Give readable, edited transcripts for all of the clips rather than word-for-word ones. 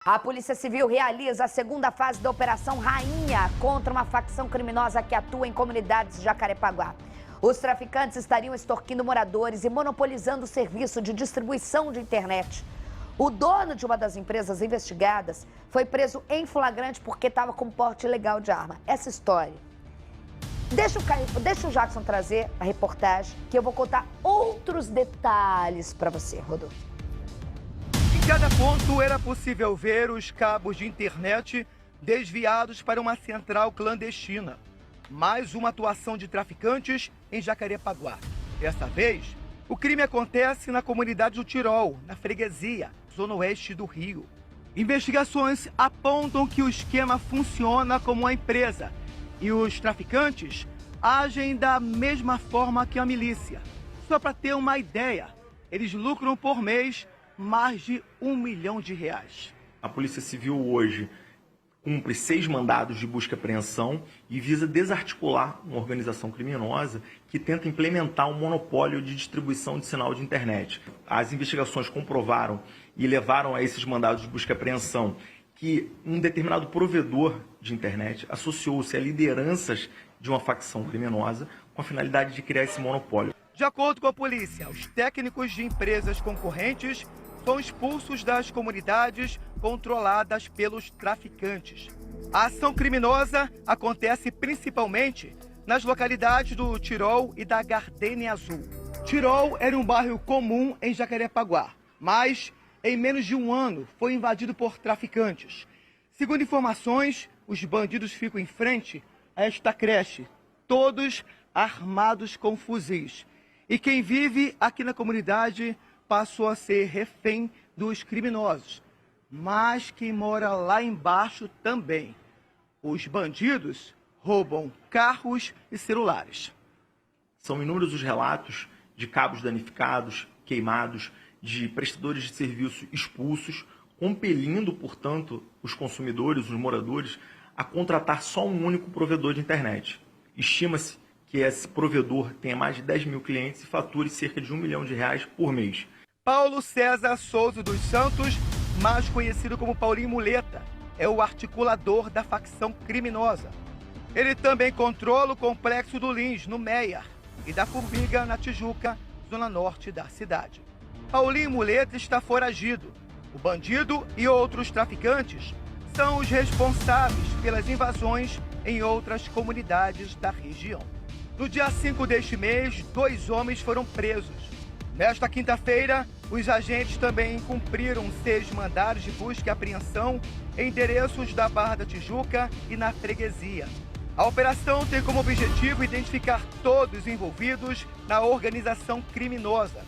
A Polícia Civil realiza a segunda fase da Operação Rainha contra uma facção criminosa que atua em comunidades de Jacarepaguá. Os traficantes estariam extorquindo moradores e monopolizando o serviço de distribuição de internet. O dono de uma das empresas investigadas foi preso em flagrante porque estava com porte ilegal de arma. Essa história. Deixa o Jackson trazer a reportagem, que eu vou contar outros detalhes para você, Rodolfo. Em cada ponto era possível ver os cabos de internet desviados para uma central clandestina. Mais uma atuação de traficantes em Jacarepaguá. Dessa vez, o crime acontece na comunidade do Tirol, na freguesia, zona oeste do Rio. Investigações apontam que o esquema funciona como uma empresa e os traficantes agem da mesma forma que a milícia. Só para ter uma ideia, eles lucram por mês mais de R$1 milhão. A Polícia Civil hoje cumpre 6 mandados de busca e apreensão e visa desarticular uma organização criminosa que tenta implementar um monopólio de distribuição de sinal de internet. As investigações comprovaram e levaram a esses mandados de busca e apreensão que um determinado provedor de internet associou-se a lideranças de uma facção criminosa com a finalidade de criar esse monopólio. De acordo com a polícia, os técnicos de empresas concorrentes são expulsos das comunidades controladas pelos traficantes. A ação criminosa acontece principalmente nas localidades do Tirol e da Gardênia Azul. Tirol era um bairro comum em Jacarepaguá, mas em menos de um ano foi invadido por traficantes. Segundo informações, os bandidos ficam em frente a esta creche, todos armados com fuzis. E quem vive aqui na comunidade passou a ser refém dos criminosos. Mas quem mora lá embaixo também. Os bandidos roubam carros e celulares. São inúmeros os relatos de cabos danificados, queimados, de prestadores de serviço expulsos, compelindo, portanto, os consumidores, os moradores, a contratar só um único provedor de internet. Estima-se que esse provedor tenha mais de 10 mil clientes e fature cerca de R$1 milhão por mês. Paulo César Souza dos Santos, mais conhecido como Paulinho Muleta, é o articulador da facção criminosa. Ele também controla o complexo do Lins, no Meier, e da Formiga, na Tijuca, zona norte da cidade. Paulinho Muleta está foragido. O bandido e outros traficantes são os responsáveis pelas invasões em outras comunidades da região. No dia 5 deste mês, 2 homens foram presos. Nesta quinta-feira, os agentes também cumpriram 6 mandados de busca e apreensão em endereços da Barra da Tijuca e na freguesia. A operação tem como objetivo identificar todos os envolvidos na organização criminosa.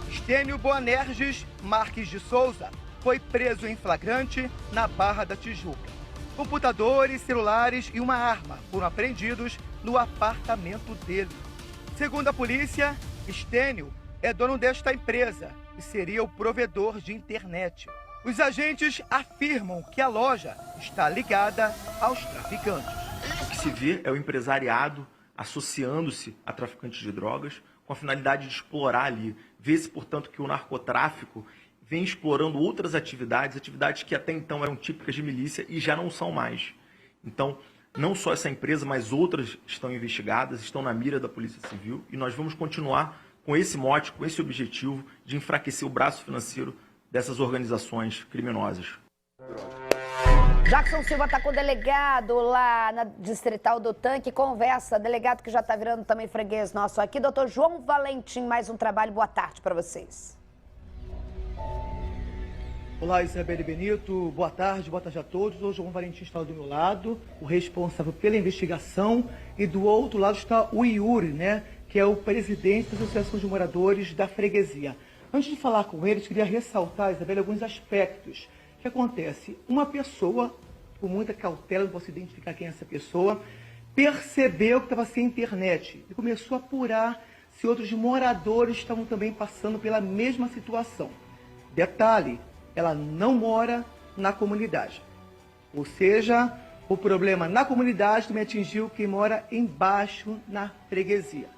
Estênio Boanerges Marques de Souza foi preso em flagrante na Barra da Tijuca. Computadores, celulares e uma arma foram apreendidos no apartamento dele. Segundo a polícia, Estênio é dono desta empresa e seria o provedor de internet. Os agentes afirmam que a loja está ligada aos traficantes. O que se vê é o empresariado associando-se a traficantes de drogas com a finalidade de explorar ali. Vê-se, portanto, que o narcotráfico vem explorando outras atividades que até então eram típicas de milícia e já não são mais. Então, não só essa empresa, mas outras estão investigadas, estão na mira da Polícia Civil e nós vamos continuar com esse mote, com esse objetivo de enfraquecer o braço financeiro dessas organizações criminosas. Jackson Silva está com o delegado lá na Distrital do Tanque, conversa, delegado que já está virando também freguês nosso aqui, doutor João Valentim, mais um trabalho, boa tarde para vocês. Olá, Isabelle Benito, boa tarde a todos. Hoje o João Valentim está do meu lado, o responsável pela investigação, e do outro lado está o Yuri, né, que é o presidente da Associação de Moradores da Freguesia. Antes de falar com eles, queria ressaltar, Isabelle, alguns aspectos que acontece. Uma pessoa, com muita cautela, não posso identificar quem é essa pessoa, percebeu que estava sem internet e começou a apurar se outros moradores estavam também passando pela mesma situação. Detalhe, ela não mora na comunidade. Ou seja, o problema na comunidade também atingiu quem mora embaixo na freguesia.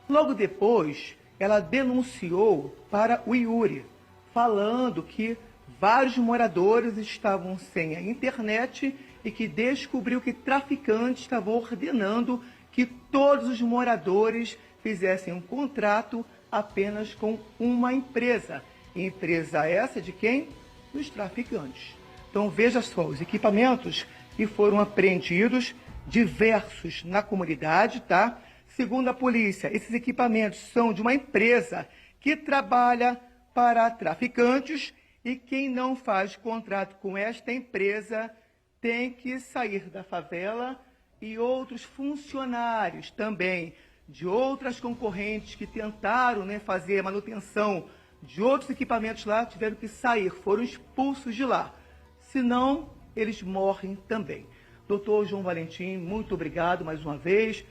Logo depois, ela denunciou para o Yuri, falando que vários moradores estavam sem a internet e que descobriu que traficantes estavam ordenando que todos os moradores fizessem um contrato apenas com uma empresa. Empresa essa de quem? Dos traficantes. Então veja só, os equipamentos que foram apreendidos, diversos na comunidade, tá? Segundo a polícia, esses equipamentos são de uma empresa que trabalha para traficantes e quem não faz contrato com esta empresa tem que sair da favela e outros funcionários também de outras concorrentes que tentaram, né, fazer a manutenção de outros equipamentos lá tiveram que sair, foram expulsos de lá. Senão, eles morrem também. Doutor João Valentim, muito obrigado mais uma vez.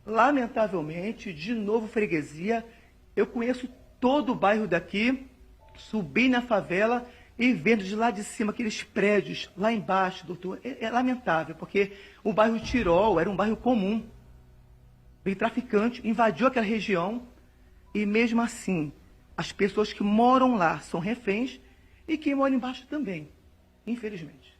Lamentavelmente, de novo freguesia, eu conheço todo o bairro daqui, subi na favela e vendo de lá de cima aqueles prédios lá embaixo, doutor, é lamentável, porque o bairro Tirol era um bairro comum. Veio traficante, invadiu aquela região e mesmo assim, as pessoas que moram lá são reféns e quem mora embaixo também, infelizmente.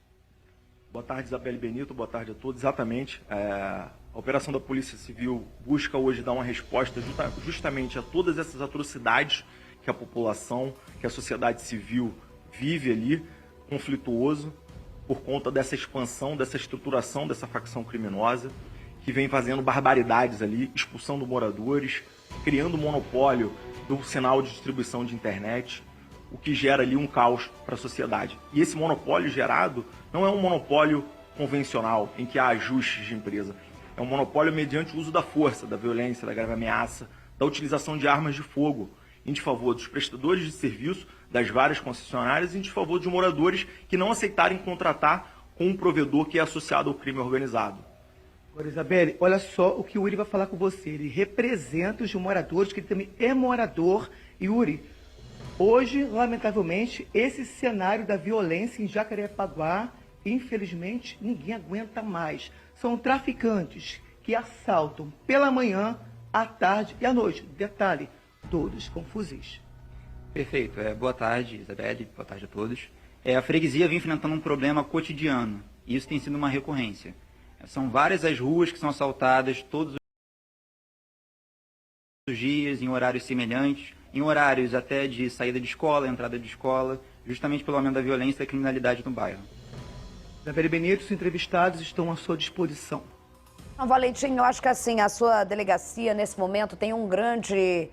Boa tarde, Isabelle Benito, boa tarde a todos. Exatamente, a operação da Polícia Civil busca hoje dar uma resposta justamente a todas essas atrocidades que a população, que a sociedade civil vive ali, conflituoso, por conta dessa expansão, dessa estruturação dessa facção criminosa, que vem fazendo barbaridades ali, expulsando moradores, criando monopólio do sinal de distribuição de internet, o que gera ali um caos para a sociedade. E esse monopólio gerado não é um monopólio convencional, em que há ajustes de empresa. É um monopólio mediante o uso da força, da violência, da grave ameaça, da utilização de armas de fogo, em desfavor dos prestadores de serviço, das várias concessionárias, e em desfavor de moradores que não aceitarem contratar com um provedor que é associado ao crime organizado. Agora, Isabelle, olha só o que o Yuri vai falar com você. Ele representa os moradores, que ele também é morador. Yuri, hoje, lamentavelmente, esse cenário da violência em Jacarepaguá, infelizmente, ninguém aguenta mais. São traficantes que assaltam pela manhã, à tarde e à noite. Detalhe, todos com fuzis. Perfeito. Boa tarde, Isabelle. Boa tarde a todos. A freguesia vem enfrentando um problema cotidiano. E isso tem sido uma recorrência. São várias as ruas que são assaltadas todos os dias, em horários semelhantes, em horários até de saída de escola, entrada de escola, justamente pelo aumento da violência e da criminalidade no bairro. Isabelle Benito, os entrevistados estão à sua disposição. Não, Valentim, eu acho que assim, a sua delegacia nesse momento tem uma grande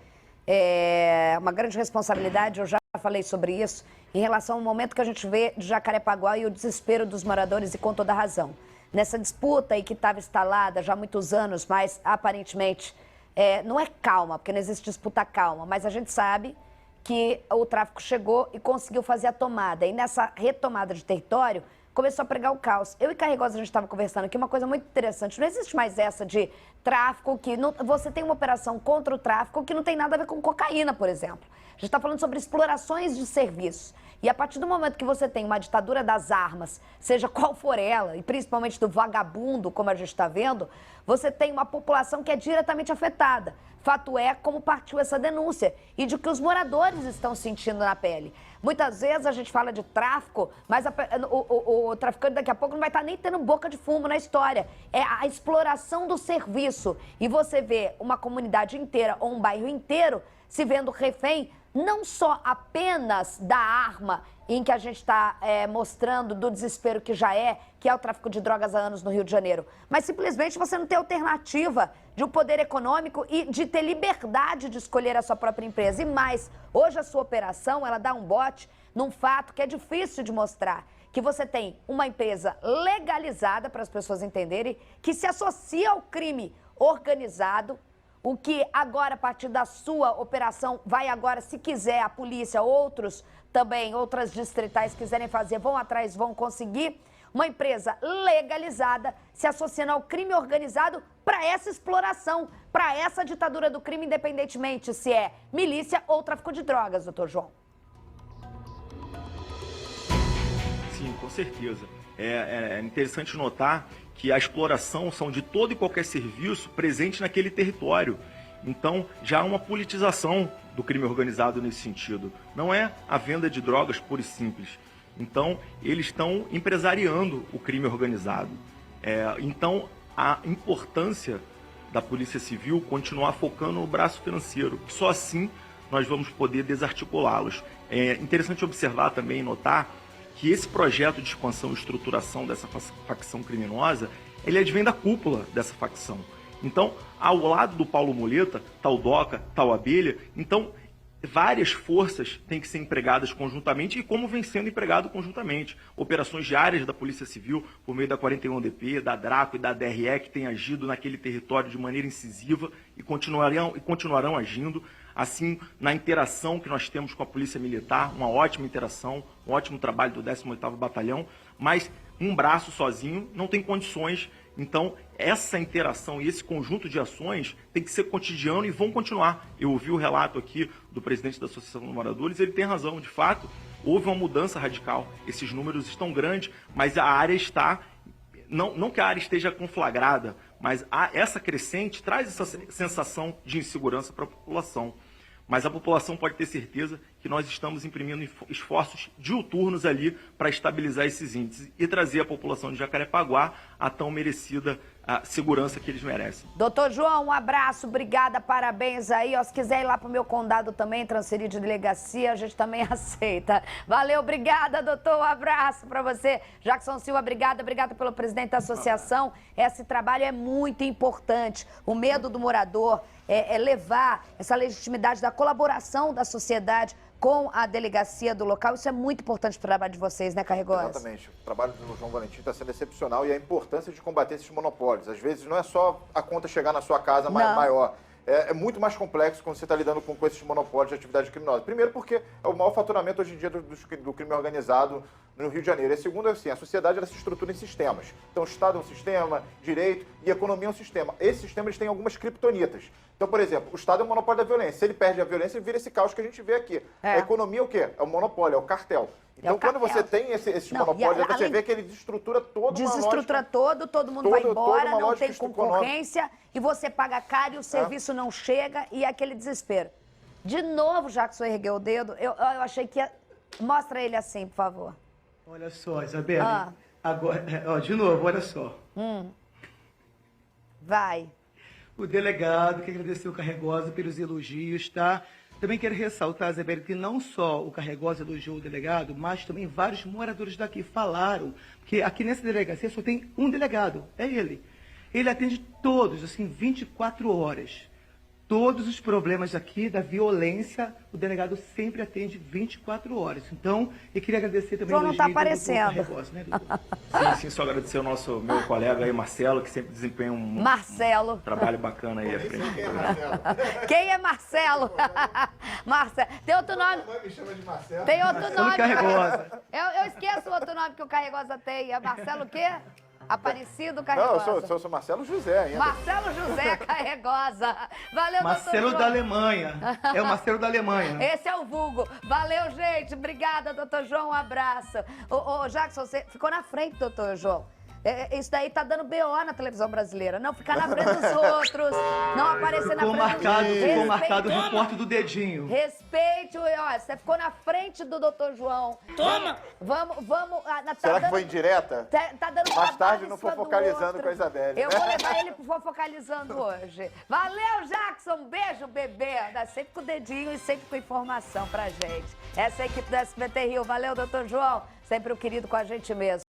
responsabilidade, eu já falei sobre isso, em relação ao momento que a gente vê de Jacarepaguá e o desespero dos moradores, e com toda razão. Nessa disputa aí que estava instalada já há muitos anos, mas aparentemente não é calma, porque não existe disputa calma, mas a gente sabe que o tráfico chegou e conseguiu fazer a tomada. E nessa retomada de território, começou a pregar o caos. Eu e Carregosa, a gente estava conversando aqui, uma coisa muito interessante. Não existe mais essa de tráfico, que não, você tem uma operação contra o tráfico que não tem nada a ver com cocaína, por exemplo. A gente está falando sobre explorações de serviços. E a partir do momento que você tem uma ditadura das armas, seja qual for ela, e principalmente do vagabundo, como a gente está vendo, você tem uma população que é diretamente afetada. Fato é como partiu essa denúncia e de que os moradores estão sentindo na pele. Muitas vezes a gente fala de tráfico, mas o traficante daqui a pouco não vai estar nem tendo boca de fumo na história. É a exploração do serviço. E você vê uma comunidade inteira ou um bairro inteiro se vendo refém, não só apenas da arma em que a gente está mostrando do desespero que já que é o tráfico de drogas há anos no Rio de Janeiro, mas simplesmente você não tem alternativa de um poder econômico e de ter liberdade de escolher a sua própria empresa. E mais, hoje a sua operação, ela dá um bote num fato que é difícil de mostrar, que você tem uma empresa legalizada, para as pessoas entenderem, que se associa ao crime organizado. O que agora, a partir da sua operação, vai agora, se quiser, a polícia, outros também, outras distritais quiserem fazer, vão atrás, vão conseguir. Uma empresa legalizada se associando ao crime organizado para essa exploração, para essa ditadura do crime, independentemente se é milícia ou tráfico de drogas, doutor João. Sim, com certeza. É interessante notar que a exploração são de todo e qualquer serviço presente naquele território. Então, já há uma politização do crime organizado nesse sentido. Não é a venda de drogas pura e simples. Então, eles estão empresariando o crime organizado. Então, a importância da Polícia Civil continuar focando no braço financeiro. Só assim nós vamos poder desarticulá-los. É interessante observar também e notar que esse projeto de expansão e estruturação dessa facção criminosa, ele advém da cúpula dessa facção. Então, ao lado do Paulo Muleta, tal Doca, tal Abelha, então várias forças têm que ser empregadas conjuntamente e como vem sendo empregado conjuntamente. Operações diárias da Polícia Civil, por meio da 41DP, da DRACO e da DRE, que têm agido naquele território de maneira incisiva e continuarão agindo. Assim, na interação que nós temos com a Polícia Militar, uma ótima interação, um ótimo trabalho do 18º Batalhão, mas um braço sozinho não tem condições. Então, essa interação e esse conjunto de ações tem que ser cotidiano e vão continuar. Eu ouvi o relato aqui do presidente da Associação de Moradores, ele tem razão, de fato, houve uma mudança radical. Esses números estão grandes, mas a área está... Não que a área esteja conflagrada, mas essa crescente traz essa sensação de insegurança para a população. Mas a população pode ter certeza que nós estamos imprimindo esforços diuturnos ali para estabilizar esses índices e trazer à população de Jacarepaguá a tão merecida segurança que eles merecem. Doutor João, um abraço, obrigada, parabéns aí. Ó, se quiser ir lá para o meu condado também, transferir de delegacia, a gente também aceita. Valeu, obrigada, doutor, um abraço para você. Jackson Silva, obrigada pelo presidente da associação. Esse trabalho é muito importante. O medo do morador é levar essa legitimidade da colaboração da sociedade com a delegacia do local. Isso é muito importante para o trabalho de vocês, né, Carregosa? Exatamente. O trabalho do João Valentim está sendo excepcional e a importância de combater esses monopólios. Às vezes não é só a conta chegar na sua casa maior. É muito mais complexo quando você está lidando com esses monopólios de atividade criminosa. Primeiro porque é o maior faturamento hoje em dia do crime organizado no Rio de Janeiro. E segundo, assim, a sociedade ela se estrutura em sistemas. Então o Estado é um sistema, direito e a economia é um sistema. Esses sistemas têm algumas criptonitas. Então, por exemplo, o Estado é o monopólio da violência. Se ele perde a violência, ele vira esse caos que a gente vê aqui. A economia é o quê? É o monopólio, é o cartel. Então, quando você tem esses monopólios, você vê que ele desestrutura toda uma lógica. todo mundo vai embora, não tem concorrência, e você paga caro e o serviço não chega, e aquele desespero. De novo, Jackson ergueu o dedo, eu achei que ia... Mostra ele assim, por favor. Olha só, Isabelle, agora, de novo, olha só. Vai. O delegado que agradeceu o Carregosa pelos elogios, tá? Também quero ressaltar, Isabelle, que não só o Carregosa elogiou o delegado, mas também vários moradores daqui falaram que aqui nessa delegacia só tem um delegado, é ele. Ele atende todos, assim, 24 horas. Todos os problemas aqui da violência, o delegado sempre atende 24 horas. Então, eu queria agradecer também o elogio do Carregosa, né, doutor? Sim, só agradecer ao meu colega aí, Marcelo, que sempre desempenha um trabalho bacana aí à frente. Quem é Marcelo? Marcelo. Tem outro nome? Me chama de Marcelo. Tem outro nome. Carregosa. Eu esqueço o outro nome que o Carregosa tem. É Marcelo o quê? Aparecido Carregosa. Não, eu sou Marcelo José ainda. Marcelo José Carregosa. Valeu, Marcelo doutor da Alemanha. É o Marcelo da Alemanha. Esse é o vulgo. Valeu, gente. Obrigada, doutor João. Um abraço. Ô, Jackson, você ficou na frente, doutor João. Isso daí tá dando BO na televisão brasileira. Não ficar na frente dos outros, não aparecer na frente Ficou marcado o repórter do dedinho. Respeite, ó, você ficou na frente do doutor João. Toma! Vamos. Será que foi indireta? Tá dando Mais tarde no não for focalizando com a Isabelle. Eu vou levar ele pro Fofocalizando hoje. Valeu, Jackson. Um beijo, bebê. Dá sempre com o dedinho e sempre com informação pra gente. Essa é a equipe do SBT Rio. Valeu, doutor João. Sempre o querido com a gente mesmo.